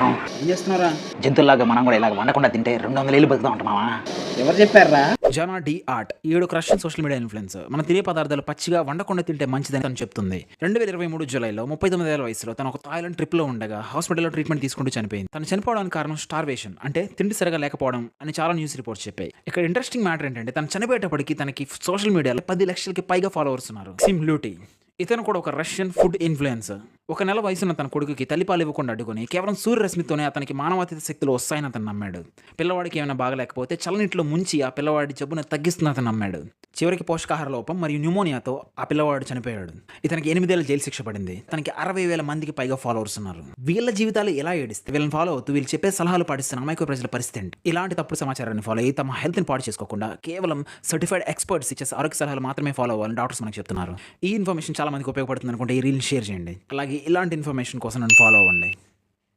ఏం చేస్తున్నారా? జంతువులాగా మనం కూడా ఇలాగ వండకుండా తింటే 200 ఏళ్ళు బతుకుతా ఉంటామా? ఎవరు చెప్పారా? జనా డి ఆర్ట్ ఈవిడ ఒక రష్యన్ సోషల్ మీడియా ఇన్ఫ్లుయెన్సర్. మన తినే పదార్థాలు పచ్చిగా వండకుండా తింటే మంచిదని తను చెప్తుంది. 2023 జూలైలో 39 ఏళ్ల వయసులో తను ఒక థాయిలాండ్ ట్రిప్ లో ఉండగా హాస్పిటల్లో ట్రీట్మెంట్ తీసుకుంటూ చనిపోయింది. తను చనిపోవడానికి కారణం స్టార్వేషన్, అంటే తిండి సరిగా లేకపోవడం అని చాలా న్యూస్ రిపోర్ట్స్ చెప్పాయి. ఇక్కడ ఇంట్రెస్టింగ్ మ్యాటర్ ఏంటంటే తను చనిపోయేటప్పటికి తనకి సోషల్ మీడియాలో 10 లక్షలకి పైగా ఫాలోవర్స్ ఉన్నారు. సిమ్ లూటీ ఇతను కూడా ఒక రష్యన్ ఫుడ్ ఇన్ఫ్లుయెన్సర్. 1 నెల వయసున్న తన కొడుకుకి తల్లిపాలు ఇవ్వకుండా అడ్డుకొని కేవలం సూర్యరశ్మితోనే అతనికి మానవాతీత శక్తులు వస్తాయని అతను నమ్మాడు. పిల్లవాడికి ఏమైనా బాగలేకపోతే చల్లనీటిలో ముంచి ఆ పిల్లవాడి జబ్బును తగ్గిస్తుందని అతను నమ్మాడు. చివరికి పోషకాహార లోపం మరియు న్యూమోనియాతో ఆ పిల్లవాడు చనిపోయాడు. ఇతనికి 8 ఏళ్ల జైలు శిక్ష పడింది. తనకి 60,000 మందికి పైగా ఫాలోవర్స్ ఉన్నారు. వీళ్ళ జీవితాలు ఎలా ఏడిస్తే వీళ్ళని ఫాలో అవుతూ వీళ్ళు చెప్పే సలహాలు పాటిస్తున్న అమాయక ప్రజల పరిస్థితి ఏంటి? ఇలాంటి తప్పుడు సమాచారాన్ని ఫాలో అయ్యి తమ హెల్త్ని పాడు చేసుకోకుండా కేవలం సర్టిఫైడ్ ఎక్స్పర్ట్స్ ఇచ్చే ఆరోగ్య సలహాలు మాత్రమే ఫాలో అవ్వాలని డాక్టర్స్ మనకు చెప్తున్నారు. ఈ ఇన్ఫర్మేషన్ చాలా మందికి ఉపయోగపడుతుంది అనుకుంటే ఈ రీల్ షేర్ చేయండి. అలాగే ఇలాంటి ఇన్ఫర్మేషన్ కోసం నన్ను ఫాలో అవ్వండి.